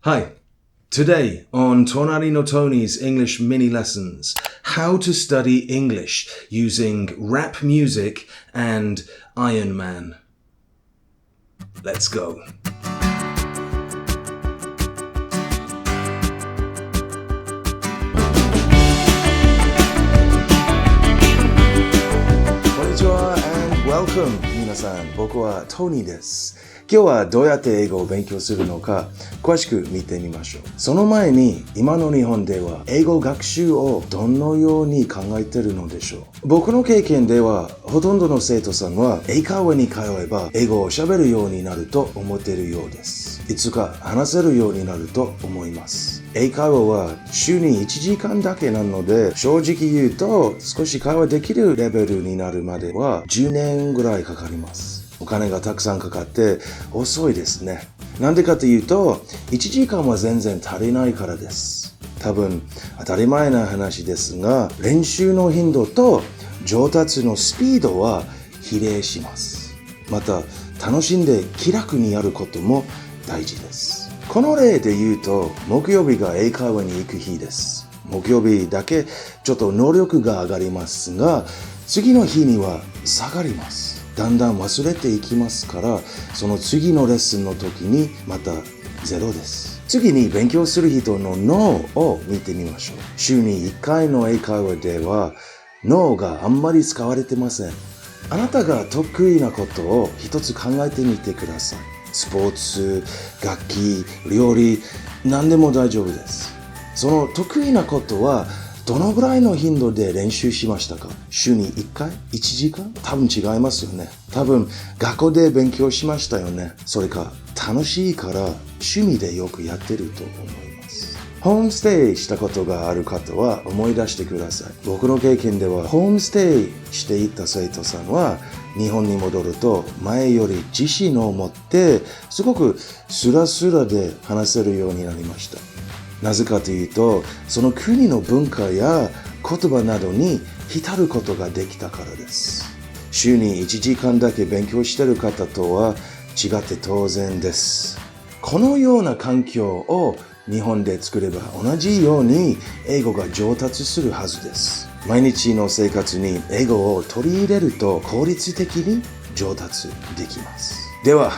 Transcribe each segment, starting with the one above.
Hi, today on Tonari no Tony's English mini lessons, how to study English using rap music and Iron Man. Let's go. Konnichiwa and welcome. 皆さん、僕はトニーです。今日はどうやって英語を勉強するのか詳しく見てみましょう。その前に今の日本では英語学習をどのように考えているのでしょう。僕の経験ではほとんどの生徒さんは英会話に通えば英語を喋るようになると思っているようです。いつか話せるようになると思います。英会話は週に1時間だけなので正直言うと少し会話できるレベルになるまでは10年ぐらいかかります。お金がたくさんかかって遅いですね。なんでかというと、1時間は全然足りないからです。多分当たり前な話ですが、練習の頻度と上達のスピードは比例します。また、楽しんで気楽にやることも大事です。この例で言うと、木曜日が英会話に行く日です。木曜日だけちょっと能力が上がりますが、次の日には下がります。だんだん忘れていきますから、その次のレッスンの時にまたゼロです。次に勉強する人の脳を見てみましょう。週に1回の英会話では脳があんまり使われてません。あなたが得意なことを一つ考えてみてください。スポーツ、楽器、料理、何でも大丈夫です。その得意なことはどのぐらいの頻度で練習しましたか？週に1回 ?1 時間？多分違いますよね。多分学校で勉強しましたよね。それか楽しいから趣味でよくやってると思います。ホームステイしたことがある方は思い出してください。僕の経験ではホームステイしていた生徒さんは日本に戻ると前より自信を持ってすごくスラスラで話せるようになりました。なぜかというと、その国の文化や言葉などに浸ることができたからです。週に1時間だけ勉強している方とは違って当然です。このような環境を日本で作れば同じように英語が上達するはずです。毎日の生活に英語を取り入れると効率的に上達できます。では、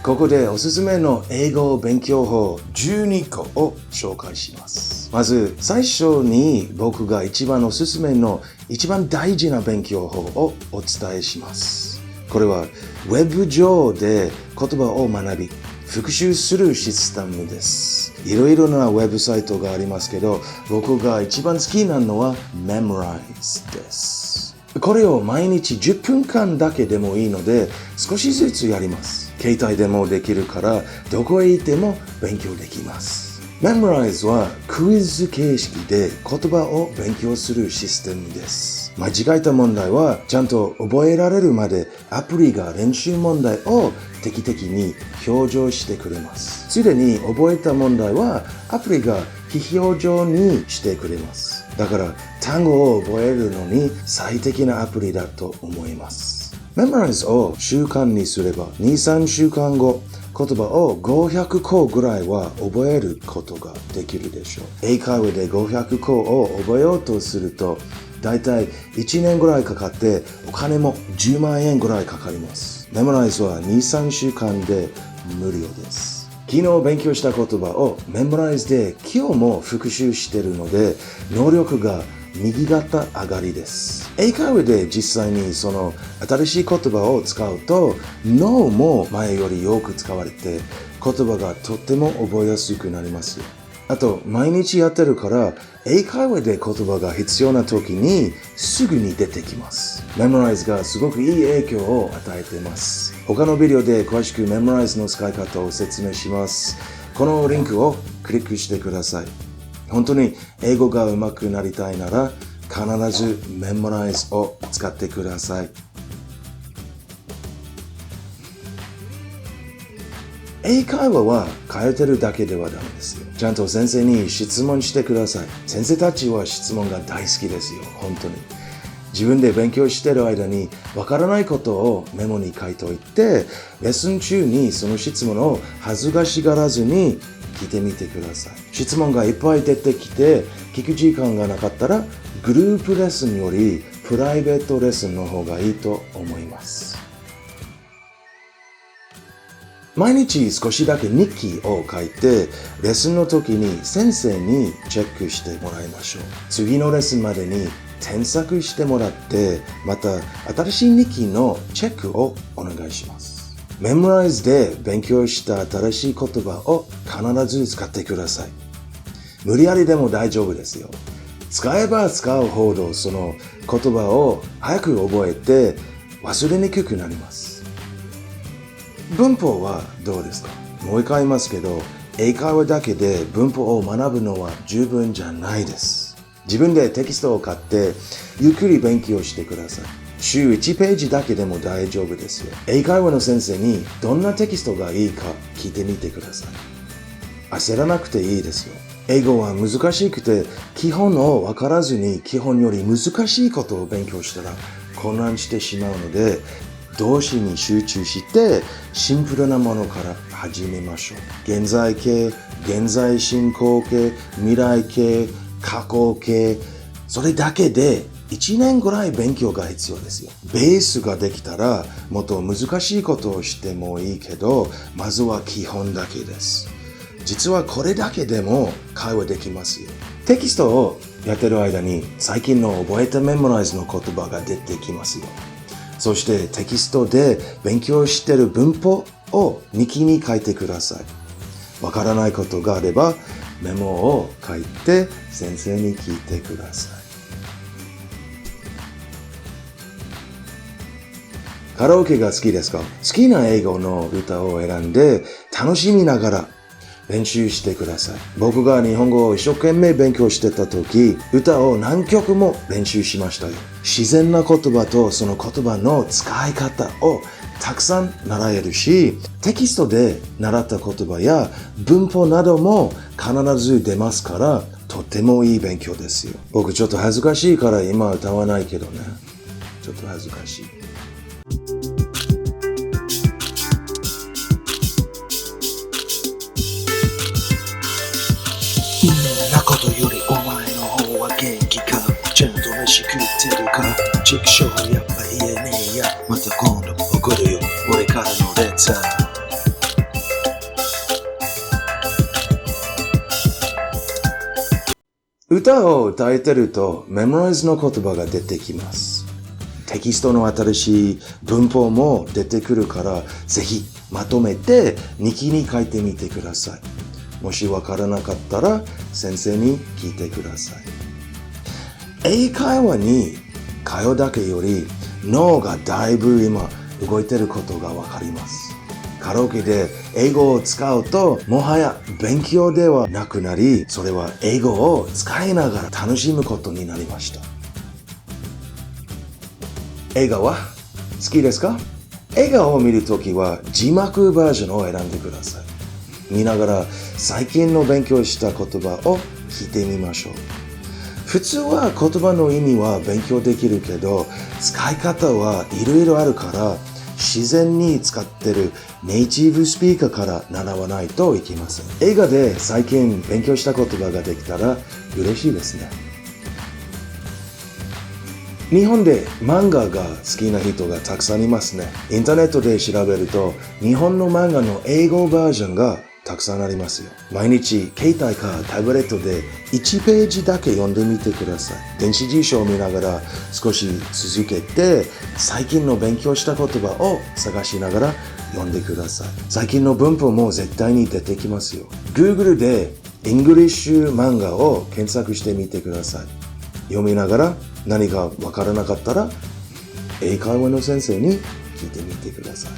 ここでおすすめの英語勉強法12個を紹介します。まず最初に僕が一番おすすめの一番大事な勉強法をお伝えします。これはウェブ上で言葉を学び復習するシステムです。いろいろなウェブサイトがありますけど、僕が一番好きなのは Memrise です。これを毎日10分間だけでもいいので少しずつやります。携帯でもできるからどこへ行っても勉強できます。Memrise はクイズ形式で言葉を勉強するシステムです。間違えた問題はちゃんと覚えられるまでアプリが練習問題を定期的に表示してくれます。すでに覚えた問題はアプリが非表示にしてくれます。だから単語を覚えるのに最適なアプリだと思います。Memrise を習慣にすれば 2,3 週間後、言葉を500個ぐらいは覚えることができるでしょう。英会話で500個を覚えようとすると、だいたい1年ぐらいかかってお金も10万円ぐらいかかります。Memrise は 2,3 週間で無料です。昨日勉強した言葉を Memrise で今日も復習しているので、能力が右肩上がりです。英会話で実際にその新しい言葉を使うと脳も前よりよく使われて言葉がとっても覚えやすくなります。あと毎日やってるから英会話で言葉が必要な時にすぐに出てきます。Memrise がすごくいい影響を与えています。他のビデオで詳しく Memrise の使い方を説明します。このリンクをクリックしてください。本当に英語が上手くなりたいなら必ず Memrise を使ってください。英会話は変えてるだけではダメですよ。ちゃんと先生に質問してください。先生たちは質問が大好きですよ。本当に。自分で勉強している間にわからないことをメモに書いておいて、レッスン中にその質問を恥ずかしがらずに聞いてみてください。質問がいっぱい出てきて聞く時間がなかったら、グループレッスンよりプライベートレッスンの方がいいと思います。毎日少しだけ日記を書いて、レッスンの時に先生にチェックしてもらいましょう。次のレッスンまでに添削してもらって、また新しい日記のチェックをお願いします。メモライズで勉強した新しい言葉を必ず使ってください。無理やりでも大丈夫ですよ。使えば使うほどその言葉を早く覚えて忘れにくくなります。文法はどうですか？もう一回言いますけど、英会話だけで文法を学ぶのは十分じゃないです。自分でテキストを買ってゆっくり勉強してください。週1ページだけでも大丈夫ですよ。英会話の先生にどんなテキストがいいか聞いてみてください。焦らなくていいですよ。英語は難しくて基本を分からずに基本より難しいことを勉強したら混乱してしまうので、動詞に集中してシンプルなものから始めましょう。現在形、現在進行形、未来形、過去形、それだけで1年ぐらい勉強が必要ですよ。ベースができたらもっと難しいことをしてもいいけど、まずは基本だけです。実はこれだけでも会話できますよ。テキストをやってる間に最近の覚えたメモライズの言葉が出てきますよ。そしてテキストで勉強している文法を日記に書いてください。わからないことがあればメモを書いて先生に聞いてください。カラオケが好きですか？好きな英語の歌を選んで楽しみながら練習してください。僕が日本語を一生懸命勉強してた時、歌を何曲も練習しましたよ。自然な言葉とその言葉の使い方をたくさん習えるし、テキストで習った言葉や文法なども必ず出ますから、とてもいい勉強ですよ。僕ちょっと恥ずかしいから今歌わないけどね。ちょっと恥ずかしい。みんなことよりお前の方は元気か？ちゃんと飯食ってるか？畜生やっぱ言えねえや。また今度送るよ俺からのレター。歌を歌えてるとメモライズの言葉が出てきます。テキストの新しい文法も出てくるから、ぜひまとめて日記に書いてみてください。もしわからなかったら先生に聞いてください。英会話に通うだけより脳がだいぶ今動いてることがわかります。カラオケで英語を使うともはや勉強ではなくなり、それは英語を使いながら楽しむことになりました。映画は好きですか？映画を見るときは字幕バージョンを選んでください。見ながら最近の勉強した言葉を聞いてみましょう。普通は言葉の意味は勉強できるけど、使い方はいろいろあるから、自然に使ってるネイティブスピーカーから習わないといけません。映画で最近勉強した言葉ができたら嬉しいですね。日本で漫画が好きな人がたくさんいますね。インターネットで調べると日本の漫画の英語バージョンがたくさんありますよ。毎日携帯かタブレットで1ページだけ読んでみてください。電子辞書を見ながら少し続けて最近の勉強した言葉を探しながら読んでください。最近の文法も絶対に出てきますよ。Google でイングリッシュ漫画を検索してみてください。読みながら何かわからなかったら英会話の先生に聞いてみてください。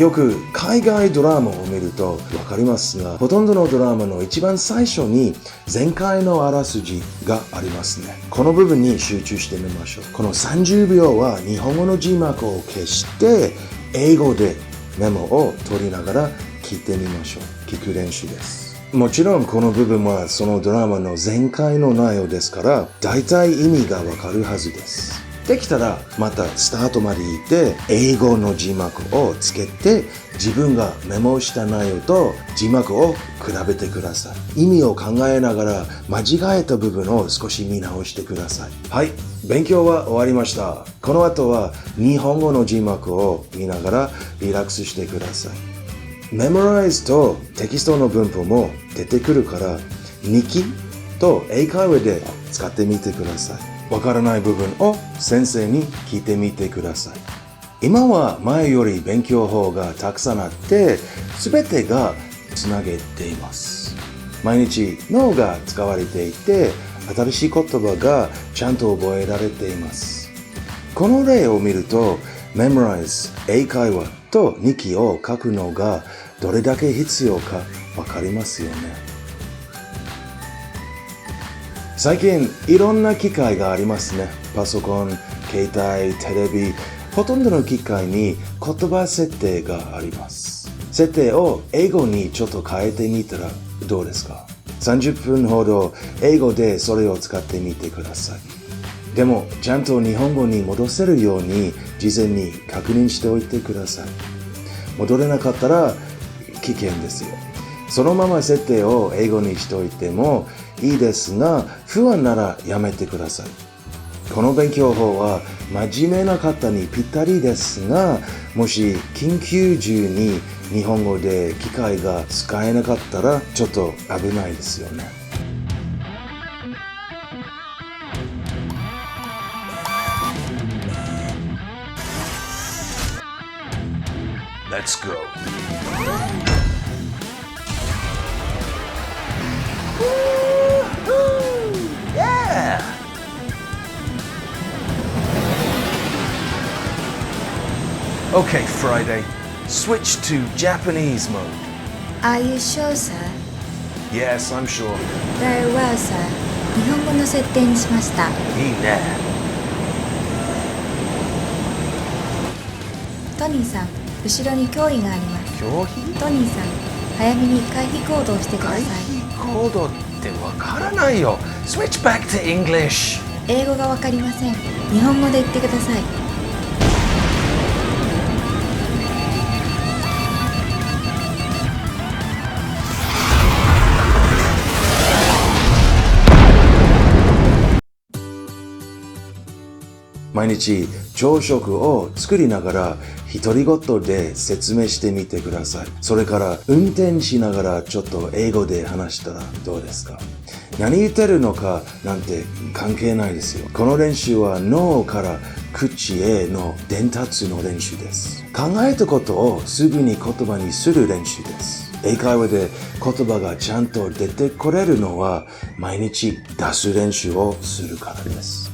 よく海外ドラマを見るとわかりますが、ほとんどのドラマの一番最初に前回のあらすじがありますね。この部分に集中してみましょう。この30秒は日本語の字幕を消して英語でメモを取りながら聞いてみましょう。聞く練習です。もちろんこの部分はそのドラマの前回の内容ですから、大体意味がわかるはずです。できたらまたスタートまで行って英語の字幕をつけて自分がメモした内容と字幕を比べてください。意味を考えながら間違えた部分を少し見直してください。はい、勉強は終わりました。この後は日本語の字幕を見ながらリラックスしてください。メモライズとテキストの文法も出てくるから日記と英会話で使ってみてください。わからない部分を先生に聞いてみてください。今は前より勉強法がたくさんあって、すべてがつなげています。毎日脳が使われていて、新しい言葉がちゃんと覚えられています。この例を見ると、Memorize、英会話と日記を書くのがどれだけ必要かわかりますよね。最近いろんな機械がありますね。パソコン、携帯、テレビ、ほとんどの機械に言葉設定があります。設定を英語にちょっと変えてみたらどうですか？ 30 分ほど英語でそれを使ってみてください。でもちゃんと日本語に戻せるように事前に確認しておいてください。戻れなかったら危険ですよ。そのまま設定を英語にしておいてもいいですが、不安ならやめてください。この勉強法は真面目な方にぴったりですが、もし緊急時に日本語で機械が使えなかったらちょっと危ないですよね。Let's go. Yeah! Okay, Friday. Switch to Japanese mode. Are you sure, sir? Yes, I'm sure. Very well, sir. 日本語の設定にしました。いいね。トニーさん、後ろに脅威があります。拒否？トニーさん、早めに回避行動をしてください。回避行動ってわからないよ。Switch back to English. 英語がわかりません。日本語で言ってください。毎日朝食を作りながら独り言で説明してみてください。それから運転しながらちょっと英語で話したらどうですか？何言ってるのかなんて関係ないですよ。この練習は脳から口への伝達の練習です。考えたことをすぐに言葉にする練習です。英会話で言葉がちゃんと出てこれるのは毎日出す練習をするからです。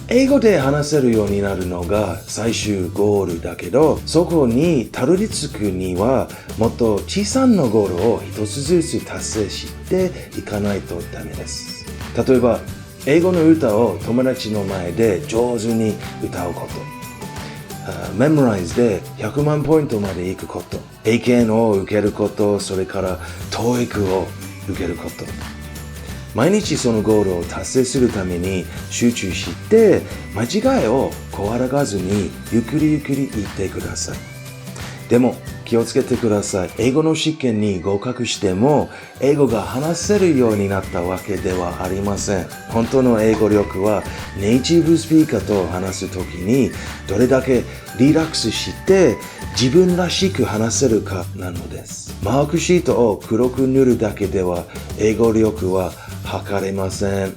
英語で話せるようになるのが最終ゴールだけど、そこにたどり着くにはもっと小さなゴールを一つずつ達成していかないとダメです。例えば、英語の歌を友達の前で上手に歌うこと、メモライズで100万ポイントまで行くこと、英検を受けること、それから TOEIC を受けること。毎日そのゴールを達成するために集中して間違いを怖がらずにゆっくりゆっくり言ってください。でも気をつけてください。英語の試験に合格しても英語が話せるようになったわけではありません。本当の英語力はネイティブスピーカーと話すときにどれだけリラックスして自分らしく話せるかなのです。マークシートを黒く塗るだけでは英語力は測れません。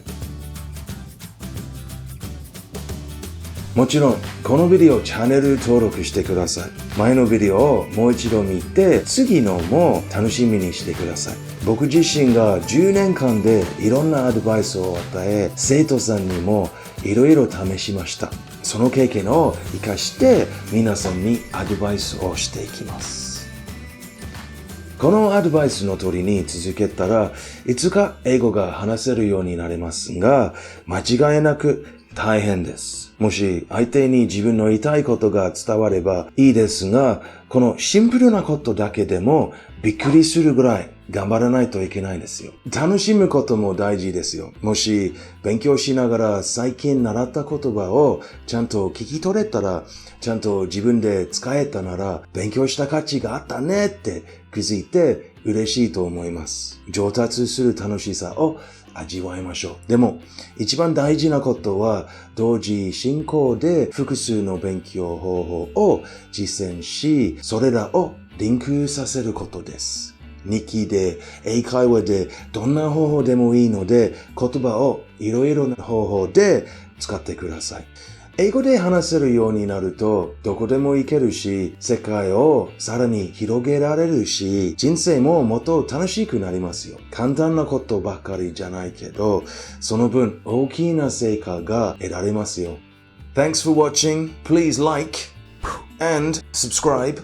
もちろんこのビデオチャンネル登録してください。前のビデオをもう一度見て次のも楽しみにしてください。僕自身が10年間でいろんなアドバイスを与え、生徒さんにもいろいろ試しました。その経験を生かして皆さんにアドバイスをしていきます。このアドバイスの通りに続けたらいつか英語が話せるようになれますが、間違いなく大変です。もし相手に自分の言いたいことが伝わればいいですが、このシンプルなことだけでもびっくりするぐらい頑張らないといけないんですよ。楽しむことも大事ですよ。もし勉強しながら最近習った言葉をちゃんと聞き取れたら、ちゃんと自分で使えたなら、勉強した価値があったねって気づいて嬉しいと思います。上達する楽しさを味わいましょう。でも、一番大事なことは、同時進行で複数の勉強方法を実践し、それらをリンクさせることです。日記で、英会話で、どんな方法でもいいので、言葉をいろいろな方法で使ってください。英語で話せるようになると、どこでも行けるし、世界をさらに広げられるし、人生ももっと楽しくなりますよ。簡単なことばかりじゃないけど、その分大きな成果が得られますよ。Thanks for watching. Please like and subscribe.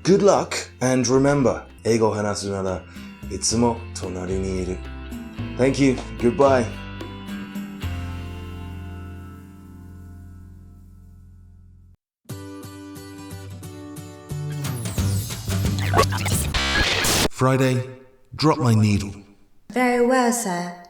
Good luck and remember, 英語を話すならいつも隣にいる。Thank you. Goodbye. Friday, drop my needle. Very well, sir.